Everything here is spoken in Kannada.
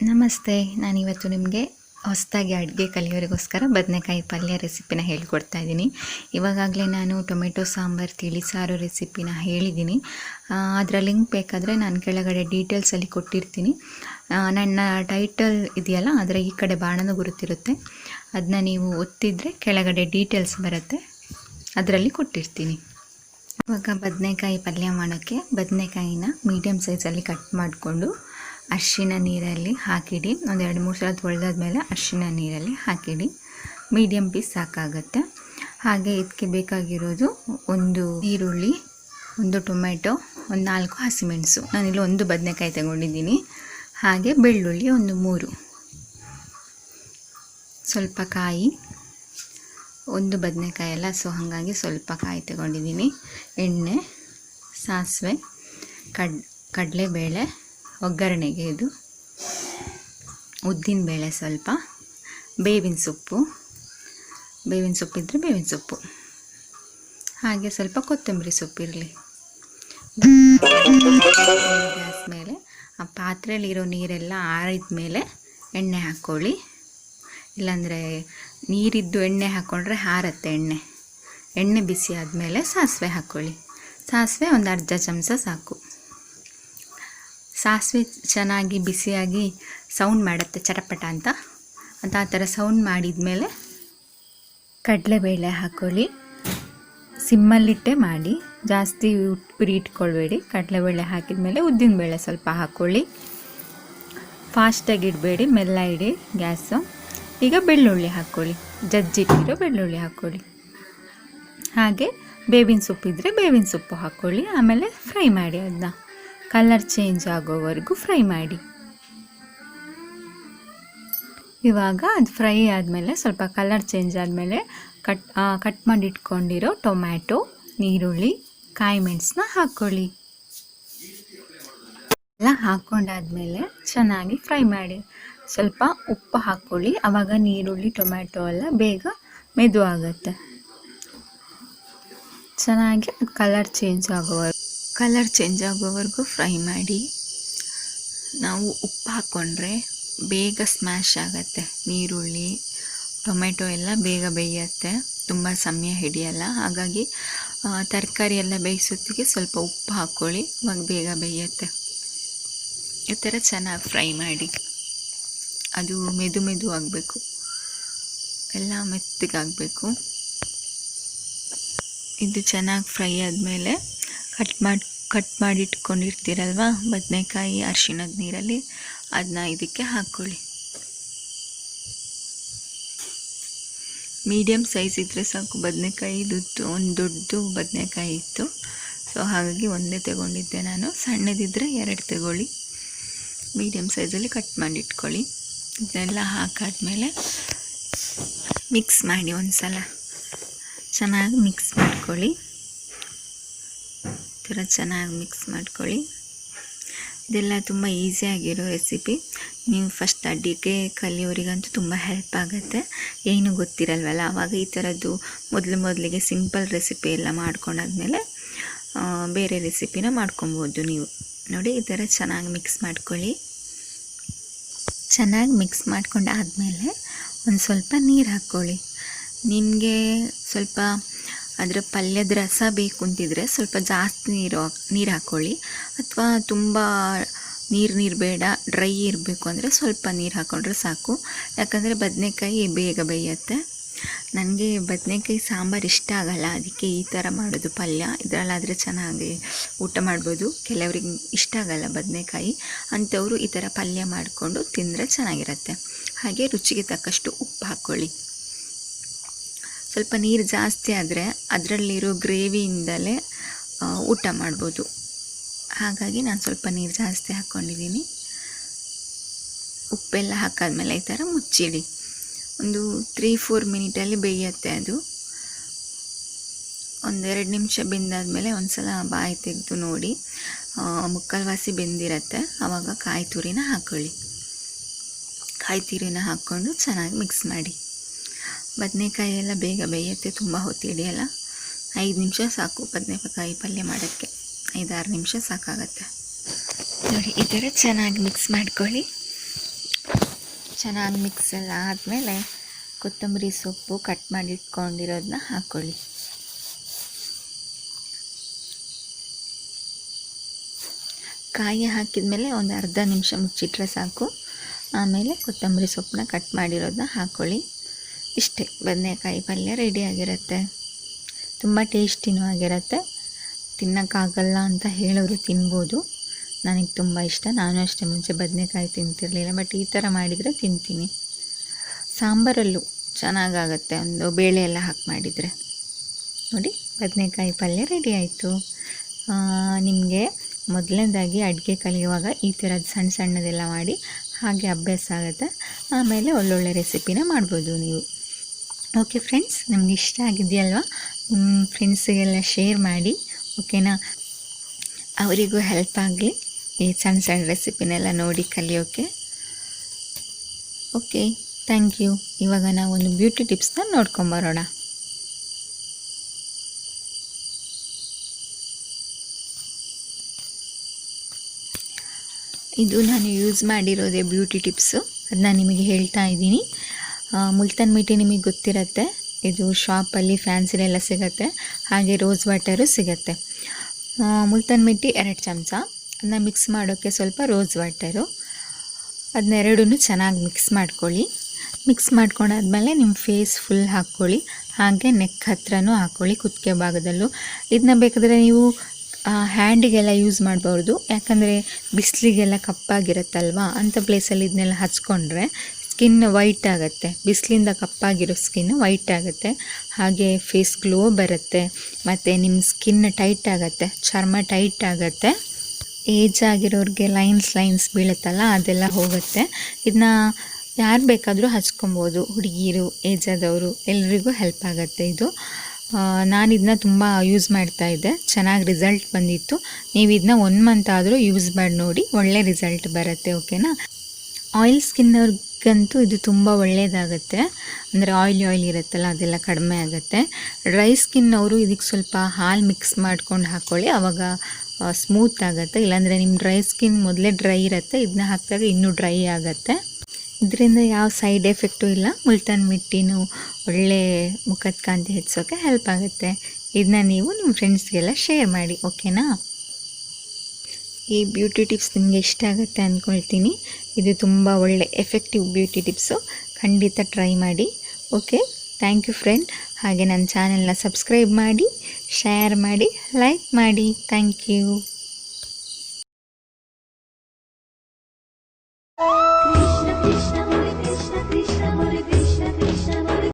ನಮಸ್ತೆ. ನಾನಿವತ್ತು ನಿಮಗೆ ಹೊಸದಾಗಿ ಅಡುಗೆ ಕಲಿಯೋರಿಗೋಸ್ಕರ ಬದನೆಕಾಯಿ ಪಲ್ಯ ರೆಸಿಪಿನ ಹೇಳ್ಕೊಡ್ತಾ ಇದ್ದೀನಿ. ಇವಾಗಲೇ ನಾನು ಟೊಮೆಟೊ ಸಾಂಬಾರು ತಿಳಿಸಾರು ರೆಸಿಪಿನ ಹೇಳಿದ್ದೀನಿ. ಅದರ ಲಿಂಕ್ ಬೇಕಾದರೆ ನಾನು ಕೆಳಗಡೆ ಡೀಟೇಲ್ಸಲ್ಲಿ ಕೊಟ್ಟಿರ್ತೀನಿ. ನನ್ನ ಟೈಟಲ್ ಇದೆಯಲ್ಲ, ಅದರ ಈ ಕಡೆ ಬಾಣದ ಗುರುತಿರುತ್ತೆ, ಅದನ್ನ ನೀವು ಒತ್ತಿದರೆ ಕೆಳಗಡೆ ಡೀಟೇಲ್ಸ್ ಬರುತ್ತೆ, ಅದರಲ್ಲಿ ಕೊಟ್ಟಿರ್ತೀನಿ. ಇವಾಗ ಬದನೆಕಾಯಿ ಪಲ್ಯ ಮಾಡೋಕ್ಕೆ ಬದನೆಕಾಯಿನ ಮೀಡಿಯಮ್ ಸೈಜಲ್ಲಿ ಕಟ್ ಮಾಡಿಕೊಂಡು ಅರಿಶಿನ ನೀರಲ್ಲಿ ಹಾಕಿಡಿ. ಒಂದು 2-3 ಸಲ ತೊಳೆದಾದ್ಮೇಲೆ ಅರಿಶಿನ ನೀರಲ್ಲಿ ಹಾಕಿಡಿ. ಮೀಡಿಯಮ್ ಪೀಸ್ ಸಾಕಾಗುತ್ತೆ. ಹಾಗೆ ಇದಕ್ಕೆ ಬೇಕಾಗಿರೋದು ಒಂದು ಈರುಳ್ಳಿ, ಒಂದು ಟೊಮೆಟೊ, ಒಂದು 4 ಹಸಿಮೆಣಸು, ನಾನಿಲ್ಲಿ ಒಂದು ಬದನೆಕಾಯಿ ತಗೊಂಡಿದ್ದೀನಿ. ಹಾಗೆ ಬೆಳ್ಳುಳ್ಳಿ ಒಂದು 3, ಸ್ವಲ್ಪ ಕಾಯಿ, ಒಂದು ಬದನೆಕಾಯಿ ಅಲ್ಲ, ಸೊ ಹಾಗಾಗಿ ಸ್ವಲ್ಪ ಕಾಯಿ ತಗೊಂಡಿದ್ದೀನಿ. ಎಣ್ಣೆ, ಸಾಸಿವೆ, ಕಡಲೆಬೇಳೆ ಒಗ್ಗರಣೆಗೆ, ಇದು ಉದ್ದಿನಬೇಳೆ, ಸ್ವಲ್ಪ ಬೇವಿನ ಸೊಪ್ಪು ಇದ್ದರೆ ಬೇವಿನ ಸೊಪ್ಪು, ಹಾಗೆ ಸ್ವಲ್ಪ ಕೊತ್ತಂಬರಿ ಸೊಪ್ಪು ಇರಲಿ. ಗ್ಯಾಸ್ ಮೇಲೆ ಆ ಪಾತ್ರೆಯಲ್ಲಿರೋ ನೀರೆಲ್ಲ ಆರಿದ ಮೇಲೆ ಎಣ್ಣೆ ಹಾಕ್ಕೊಳ್ಳಿ. ಇಲ್ಲಾಂದರೆ ನೀರಿದ್ದು ಎಣ್ಣೆ ಹಾಕ್ಕೊಂಡ್ರೆ ಹಾರತ್ತೆ ಎಣ್ಣೆ ಬಿಸಿ ಆದಮೇಲೆ ಸಾಸಿವೆ ಹಾಕ್ಕೊಳ್ಳಿ. ಸಾಸಿವೆ ಒಂದು ಅರ್ಧ ಚಮಚ ಸಾಕು. ಸಾಸಿವೆ ಚೆನ್ನಾಗಿ ಬಿಸಿಯಾಗಿ ಸೌಂಡ್ ಮಾಡುತ್ತೆ ಚಟಪಟ ಅಂತ ಆ ಥರ ಸೌಂಡ್ ಮಾಡಿದ ಮೇಲೆ ಕಡಲೆಬೇಳೆ ಹಾಕ್ಕೊಳ್ಳಿ. ಸಿಮ್ಮಲ್ಲಿಟ್ಟೆ ಮಾಡಿ, ಜಾಸ್ತಿ ಉರಿ ಇಟ್ಕೊಳ್ಬೇಡಿ. ಕಡಲೆಬೇಳೆ ಹಾಕಿದ ಮೇಲೆ ಉದ್ದಿನಬೇಳೆ ಸ್ವಲ್ಪ ಹಾಕ್ಕೊಳ್ಳಿ. ಫಾಸ್ಟಾಗಿ ಇಡಬೇಡಿ, ಮೆಲ್ಲ ಇಡಿ ಗ್ಯಾಸು. ಈಗ ಬೆಳ್ಳುಳ್ಳಿ ಹಾಕ್ಕೊಳ್ಳಿ, ಜಜ್ಜಿಟ್ಟಿರೋ ಬೆಳ್ಳುಳ್ಳಿ ಹಾಕ್ಕೊಳ್ಳಿ. ಹಾಗೆ ಬೇವಿನ ಸೊಪ್ಪಿದ್ರೆ ಬೇವಿನ ಸೊಪ್ಪು ಹಾಕ್ಕೊಳ್ಳಿ. ಆಮೇಲೆ ಫ್ರೈ ಮಾಡಿ, ಅದನ್ನ ಕಲರ್ ಚೇಂಜ್ ಆಗೋವರೆಗೂ ಫ್ರೈ ಮಾಡಿ. ಇವಾಗ ಅದು ಫ್ರೈ ಆದಮೇಲೆ, ಸ್ವಲ್ಪ ಕಲರ್ ಚೇಂಜ್ ಆದಮೇಲೆ ಕಟ್ ಮಾಡಿ ಇಟ್ಕೊಂಡಿರೋ ಟೊಮ್ಯಾಟೊ, ಈರುಳ್ಳಿ, ಕಾಯಿ ಮೆಣಸನ್ನ ಹಾಕ್ಕೊಳ್ಳಿ. ಎಲ್ಲ ಹಾಕ್ಕೊಂಡಾದ್ಮೇಲೆ ಚೆನ್ನಾಗಿ ಫ್ರೈ ಮಾಡಿ. ಸ್ವಲ್ಪ ಉಪ್ಪು ಹಾಕ್ಕೊಳ್ಳಿ, ಆವಾಗ ಈರುಳ್ಳಿ ಟೊಮ್ಯಾಟೊ ಎಲ್ಲ ಬೇಗ ಮೆದು ಆಗುತ್ತೆ. ಚೆನ್ನಾಗಿ ಕಲರ್ ಚೇಂಜ್ ಆಗೋವರೆಗೂ ಫ್ರೈ ಮಾಡಿ. ನಾವು ಉಪ್ಪು ಹಾಕ್ಕೊಂಡ್ರೆ ಬೇಗ ಸ್ಮ್ಯಾಶ್ ಆಗುತ್ತೆ. ಈರುಳ್ಳಿ ಟೊಮೆಟೊ ಎಲ್ಲ ಬೇಗ ಬೇಯುತ್ತೆ, ತುಂಬ ಸಮಯ ಹಿಡಿಯಲ್ಲ. ಹಾಗಾಗಿ ತರಕಾರಿ ಎಲ್ಲ ಬೇಯಿಸೋತ್ತಿಗೆ ಸ್ವಲ್ಪ ಉಪ್ಪು ಹಾಕ್ಕೊಳ್ಳಿ, ಅವಾಗ ಬೇಗ ಬೇಯುತ್ತೆ. ಈ ಥರ ಚೆನ್ನಾಗಿ ಫ್ರೈ ಮಾಡಿ. ಅದು ಮೆದು ಆಗಬೇಕು, ಎಲ್ಲ ಮೆತ್ತಗಾಗಬೇಕು. ಇದು ಚೆನ್ನಾಗಿ ಫ್ರೈ ಆದಮೇಲೆ ಕಟ್ ಮಾಡಿ ಇಟ್ಕೊಂಡಿರ್ತೀರಲ್ವ ಬದನೆಕಾಯಿ, ಅರಿಶಿಣದ ನೀರಲ್ಲಿ ಅದನ್ನ ಇದಕ್ಕೆ ಹಾಕ್ಕೊಳ್ಳಿ. ಮೀಡಿಯಮ್ ಸೈಜ್ ಇದ್ದರೆ ಸಾಕು. ಬದನೆಕಾಯಿ ಒಂದು ದೊಡ್ಡ ಬದನೆಕಾಯಿ ಇತ್ತು, ಸೊ ಹಾಗಾಗಿ ಒಂದೇ ತಗೊಂಡಿದ್ದೆ ನಾನು. ಸಣ್ಣದಿದ್ದರೆ 2 ತಗೊಳ್ಳಿ. ಮೀಡಿಯಮ್ ಸೈಜಲ್ಲಿ ಕಟ್ ಮಾಡಿ ಇಟ್ಕೊಳ್ಳಿ. ಇದೆಲ್ಲ ಹಾಕಾದ್ಮೇಲೆ ಮಿಕ್ಸ್ ಮಾಡಿ, ಒಂದು ಸಲ ಚೆನ್ನಾಗಿ ಮಿಕ್ಸ್ ಮಾಡ್ಕೊಳ್ಳಿ. ಈ ಥರ ಚೆನ್ನಾಗಿ ಮಿಕ್ಸ್ ಮಾಡ್ಕೊಳ್ಳಿ. ಇದೆಲ್ಲ ತುಂಬ ಈಸಿಯಾಗಿರೋ ರೆಸಿಪಿ. ನೀವು ಫಸ್ಟ್ ಅಡುಗೆ ಕಲಿಯೋರಿಗಂತೂ ತುಂಬ ಹೆಲ್ಪ್ ಆಗುತ್ತೆ. ಏನು ಗೊತ್ತಿರಲ್ವಲ್ಲ, ಆವಾಗ ಈ ಥರದ್ದು ಮೊದಲಿಗೆ ಸಿಂಪಲ್ ರೆಸಿಪಿ ಎಲ್ಲ ಮಾಡ್ಕೊಂಡಾದ್ಮೇಲೆ ಬೇರೆ ರೆಸಿಪಿನ ಮಾಡ್ಕೊಬೋದು ನೀವು. ನೋಡಿ, ಈ ಥರ ಚೆನ್ನಾಗಿ ಮಿಕ್ಸ್ ಮಾಡ್ಕೊಳ್ಳಿ. ಚೆನ್ನಾಗಿ ಮಿಕ್ಸ್ ಮಾಡ್ಕೊಂಡಾದ್ಮೇಲೆ ಒಂದು ಸ್ವಲ್ಪ ನೀರು ಹಾಕ್ಕೊಳ್ಳಿ. ನಿಮಗೆ ಸ್ವಲ್ಪ ಅದರ ಪಲ್ಯದ ರಸ ಬೇಕು ಅಂತಿದ್ರೆ ಸ್ವಲ್ಪ ಜಾಸ್ತಿ ನೀರು ಹಾಕ್ಕೊಳ್ಳಿ. ಅಥವಾ ತುಂಬ ನೀರು ಬೇಡ, ಡ್ರೈ ಇರಬೇಕು ಅಂದರೆ ಸ್ವಲ್ಪ ನೀರು ಹಾಕ್ಕೊಂಡ್ರೆ ಸಾಕು. ಯಾಕಂದರೆ ಬದನೆಕಾಯಿ ಬೇಗ ಬೇಯುತ್ತೆ. ನನಗೆ ಬದನೆಕಾಯಿ ಸಾಂಬಾರು ಇಷ್ಟ ಆಗಲ್ಲ, ಅದಕ್ಕೆ ಈ ಥರ ಮಾಡೋದು ಪಲ್ಯ. ಇದರಲ್ಲಾದರೆ ಚೆನ್ನಾಗಿ ಊಟ ಮಾಡ್ಬೋದು. ಕೆಲವರಿಗೆ ಇಷ್ಟ ಆಗಲ್ಲ ಬದನೆಕಾಯಿ, ಅಂಥವರು ಈ ಥರ ಪಲ್ಯ ಮಾಡಿಕೊಂಡು ತಿಂದರೆ ಚೆನ್ನಾಗಿರುತ್ತೆ. ಹಾಗೆ ರುಚಿಗೆ ತಕ್ಕಷ್ಟು ಉಪ್ಪು ಹಾಕ್ಕೊಳ್ಳಿ. ಸ್ವಲ್ಪ ನೀರು ಜಾಸ್ತಿ ಆದರೆ ಅದರಲ್ಲಿರೋ ಗ್ರೇವಿಯಿಂದಲೇ ಊಟ ಮಾಡ್ಬೋದು. ಹಾಗಾಗಿ ನಾನು ಸ್ವಲ್ಪ ನೀರು ಜಾಸ್ತಿ ಹಾಕ್ಕೊಂಡಿದ್ದೀನಿ. ಉಪ್ಪೆಲ್ಲ ಹಾಕಾದ್ಮೇಲೆ ಈ ಥರ ಮುಚ್ಚಿಡಿ. ಒಂದು 3-4 ಮಿನಿಟಲ್ಲಿ ಬೇಯುತ್ತೆ ಅದು. 1-2 ನಿಮಿಷ ಬೆಂದಾದ್ಮೇಲೆ ಒಂದು ಸಲ ಬಾಯಿ ತೆಗೆದು ನೋಡಿ, ಮುಕ್ಕಾಲ್ವಾಸಿ ಬೆಂದಿರತ್ತೆ. ಆವಾಗ ಕಾಯಿ ತುರಿನ ಹಾಕ್ಕೊಳ್ಳಿ. ಕಾಯಿ ತುರಿನ ಹಾಕ್ಕೊಂಡು ಚೆನ್ನಾಗಿ ಮಿಕ್ಸ್ ಮಾಡಿ. ಬದನೆಕಾಯಿ ಎಲ್ಲ ಬೇಗ ಬೇಯುತ್ತೆ, ತುಂಬ ಹೊತ್ತು ಹಿಡಿಯಲ್ಲ. 5 ನಿಮಿಷ ಸಾಕು ಬದನೆಕಾಯಿ ಪಲ್ಯ ಮಾಡೋಕ್ಕೆ. 5-6 ನಿಮಿಷ ಸಾಕಾಗತ್ತೆ. ನೋಡಿ, ಈ ಥರ ಚೆನ್ನಾಗಿ ಮಿಕ್ಸ್ ಮಾಡ್ಕೊಳ್ಳಿ. ಚೆನ್ನಾಗಿ ಮಿಕ್ಸ್ ಎಲ್ಲ ಆದಮೇಲೆ ಕೊತ್ತಂಬರಿ ಸೊಪ್ಪು ಕಟ್ ಮಾಡಿ ಇಟ್ಕೊಂಡಿರೋದನ್ನ ಹಾಕ್ಕೊಳ್ಳಿ. ಕಾಯಿ ಹಾಕಿದ ಒಂದು ಅರ್ಧ ನಿಮಿಷ ಮುಚ್ಚಿಟ್ರೆ ಸಾಕು. ಆಮೇಲೆ ಕೊತ್ತಂಬರಿ ಸೊಪ್ಪನ್ನ ಕಟ್ ಮಾಡಿರೋದನ್ನ ಹಾಕ್ಕೊಳ್ಳಿ. ಇಷ್ಟೇ, ಬದನೆಕಾಯಿ ಪಲ್ಯ ರೆಡಿಯಾಗಿರುತ್ತೆ. ತುಂಬ ಟೇಸ್ಟಿನೂ ಆಗಿರುತ್ತೆ. ತಿನ್ನೋಕ್ಕಾಗಲ್ಲ ಅಂತ ಹೇಳೋರು ತಿನ್ಬೋದು. ನನಗೆ ತುಂಬ ಇಷ್ಟ. ನಾನು ಅಷ್ಟೇ ಮುಂಚೆ ಬದನೆಕಾಯಿ ತಿಂತಿರಲಿಲ್ಲ, ಬಟ್ ಈ ಥರ ಮಾಡಿದರೆ ತಿಂತೀನಿ. ಸಾಂಬಾರಲ್ಲೂ ಚೆನ್ನಾಗಾಗತ್ತೆ, ಒಂದು ಬೇಳೆ ಎಲ್ಲ ಹಾಕಿ ಮಾಡಿದರೆ. ನೋಡಿ, ಬದನೆಕಾಯಿ ಪಲ್ಯ ರೆಡಿ ಆಯಿತು. ನಿಮಗೆ ಮೊದಲನೇದಾಗಿ ಅಡುಗೆ ಕಲಿಯುವಾಗ ಈ ಥರದ್ದು ಸಣ್ಣ ಸಣ್ಣದೆಲ್ಲ ಮಾಡಿ ಹಾಗೆ ಅಭ್ಯಾಸ ಆಗುತ್ತೆ. ಆಮೇಲೆ ಒಳ್ಳೊಳ್ಳೆ ರೆಸಿಪಿನ ಮಾಡ್ಬೋದು ನೀವು. ಓಕೆ ಫ್ರೆಂಡ್ಸ್, ನಿಮ್ಗೆ ಇಷ್ಟ ಆಗಿದೆಯಲ್ವಾ? ನಿಮ್ಮ ಫ್ರೆಂಡ್ಸಿಗೆಲ್ಲ ಶೇರ್ ಮಾಡಿ, ಓಕೆನಾ? ಅವರಿಗೂ ಹೆಲ್ಪ್ ಆಗಲಿ ಈ ಸಣ್ಣ ಸಣ್ಣ ರೆಸಿಪಿನೆಲ್ಲ ನೋಡಿ ಕಲಿಯೋಕ್ಕೆ. Okay, thank you. ಇವಾಗ ನಾವು ಒಂದು ಬ್ಯೂಟಿ ಟಿಪ್ಸ್ನ ನೋಡ್ಕೊಂಬರೋಣ. ಇದು ನಾನು ಯೂಸ್ ಮಾಡಿರೋದೇ ಬ್ಯೂಟಿ ಟಿಪ್ಸು, ಅದನ್ನ ನಿಮಗೆ ಹೇಳ್ತಾ ಇದ್ದೀನಿ. ಮುಲ್ತಾನ್ ಮಿಟ್ಟಿ ನಿಮಗೆ ಗೊತ್ತಿರುತ್ತೆ, ಇದು ಶಾಪಲ್ಲಿ ಫ್ಯಾನ್ಸಿಲೆಲ್ಲ ಸಿಗುತ್ತೆ. ಹಾಗೆ ರೋಸ್ ವಾಟರು ಸಿಗುತ್ತೆ. ಮುಲ್ತಾನ್ ಮಿಟ್ಟಿ 2 ಚಮಚ, ಅದನ್ನ ಮಿಕ್ಸ್ ಮಾಡೋಕ್ಕೆ ಸ್ವಲ್ಪ ರೋಸ್ ವಾಟರು, ಅದನ್ನೆರಡೂ ಚೆನ್ನಾಗಿ ಮಿಕ್ಸ್ ಮಾಡ್ಕೊಳ್ಳಿ. ಮಿಕ್ಸ್ ಮಾಡ್ಕೊಂಡಾದ್ಮೇಲೆ ನಿಮ್ಮ ಫೇಸ್ ಫುಲ್ ಹಾಕ್ಕೊಳ್ಳಿ. ಹಾಗೆ ನೆಕ್ ಹತ್ರನೂ ಹಾಕ್ಕೊಳ್ಳಿ, ಕುತ್ತಿಗೆ ಭಾಗದಲ್ಲೂ. ಇದನ್ನ ಬೇಕಾದರೆ ನೀವು ಹ್ಯಾಂಡಿಗೆಲ್ಲ ಯೂಸ್ ಮಾಡ್ಬಾರ್ದು, ಯಾಕಂದರೆ ಬಿಸಿಲಿಗೆಲ್ಲ ಕಪ್ಪಾಗಿರುತ್ತಲ್ವ, ಅಂಥ ಪ್ಲೇಸಲ್ಲಿ ಇದನ್ನೆಲ್ಲ ಹಚ್ಕೊಂಡ್ರೆ ಸ್ಕಿನ್ ವೈಟ್ ಆಗುತ್ತೆ. ಬಿಸಿಲಿಂದ ಕಪ್ಪಾಗಿರೋ ಸ್ಕಿನ್ ವೈಟ್ ಆಗುತ್ತೆ. ಹಾಗೆ ಫೇಸ್ ಗ್ಲೋ ಬರುತ್ತೆ. ಮತ್ತು ನಿಮ್ಮ ಸ್ಕಿನ್ ಟೈಟ್ ಆಗುತ್ತೆ, ಚರ್ಮ ಟೈಟ್ ಆಗುತ್ತೆ. ಏಜ್ ಆಗಿರೋರಿಗೆ ಲೈನ್ಸ್ ಬೀಳುತ್ತಲ್ಲ, ಅದೆಲ್ಲ ಹೋಗುತ್ತೆ. ಇದನ್ನ ಯಾರು ಬೇಕಾದರೂ ಹಚ್ಕೊಬೋದು, ಹುಡುಗಿರು, ಏಜ್ ಆದವರು ಎಲ್ರಿಗೂ ಹೆಲ್ಪ್ ಆಗುತ್ತೆ ಇದು. ನಾನು ಇದನ್ನ ತುಂಬ ಯೂಸ್ ಮಾಡ್ತಾಯಿದ್ದೆ, ಚೆನ್ನಾಗಿ ರಿಸಲ್ಟ್ ಬಂದಿತ್ತು. ನೀವು ಇದನ್ನ 1 ಮಂತ್ ಆದರೂ ಯೂಸ್ ಮಾಡಿ ನೋಡಿ, ಒಳ್ಳೆ ರಿಸಲ್ಟ್ ಬರುತ್ತೆ. ಓಕೆನಾ? ಆಯಿಲ್ ಸ್ಕಿನ್ನವ್ರಿಗಂತೂ ಇದು ತುಂಬ ಒಳ್ಳೆಯದಾಗುತ್ತೆ. ಅಂದರೆ ಆಯಿಲ್ ಇರುತ್ತಲ್ಲ, ಅದೆಲ್ಲ ಕಡಿಮೆ ಆಗುತ್ತೆ. ಡ್ರೈ ಸ್ಕಿನ್ನವರು ಇದಕ್ಕೆ ಸ್ವಲ್ಪ ಹಾಲು ಮಿಕ್ಸ್ ಮಾಡ್ಕೊಂಡು ಹಾಕ್ಕೊಳ್ಳಿ, ಆವಾಗ ಸ್ಮೂತ್ ಆಗುತ್ತೆ. ಇಲ್ಲಾಂದರೆ ನಿಮ್ಮ ಡ್ರೈ ಸ್ಕಿನ್ ಮೊದಲೇ ಡ್ರೈ ಇರುತ್ತೆ, ಇದನ್ನ ಹಾಕಿದಾಗ ಇನ್ನೂ ಡ್ರೈ ಆಗುತ್ತೆ. ಇದರಿಂದ ಯಾವ ಸೈಡ್ ಎಫೆಕ್ಟು ಇಲ್ಲ. ಮುಲ್ತಾನ್ ಮಿಟ್ಟಿನೂ ಒಳ್ಳೆ ಮುಖದ ಕಾಂತಿ ಹೆಚ್ಚೋಕ್ಕೆ ಹೆಲ್ಪ್ ಆಗುತ್ತೆ. ಇದನ್ನ ನೀವು ನಿಮ್ಮ ಫ್ರೆಂಡ್ಸ್ಗೆಲ್ಲ ಶೇರ್ ಮಾಡಿ, ಓಕೆನಾ? ಈ ಬ್ಯೂಟಿ ಟಿಪ್ಸ್ ನಿಮಗೆ ಇಷ್ಟ ಆಗುತ್ತೆ ಅಂದ್ಕೊಳ್ತೀನಿ. ಇದು ತುಂಬ ಒಳ್ಳೆ ಎಫೆಕ್ಟಿವ್ ಬ್ಯೂಟಿ ಟಿಪ್ಸು, ಖಂಡಿತ ಟ್ರೈ ಮಾಡಿ. Okay, thank you friend. ಹಾಗೆ ನನ್ನ ಚಾನೆಲ್ನ ಸಬ್ಸ್ಕ್ರೈಬ್ ಮಾಡಿ, ಶೇರ್ ಮಾಡಿ, ಲೈಕ್ ಮಾಡಿ. Thank you.